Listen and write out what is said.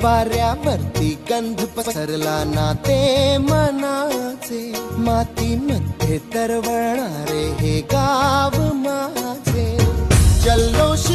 वाऱ्यावरती गंध पसरला ना ते मनाचे, मातीमध्ये तरवळणारे हे गाव माझे. जल्लोष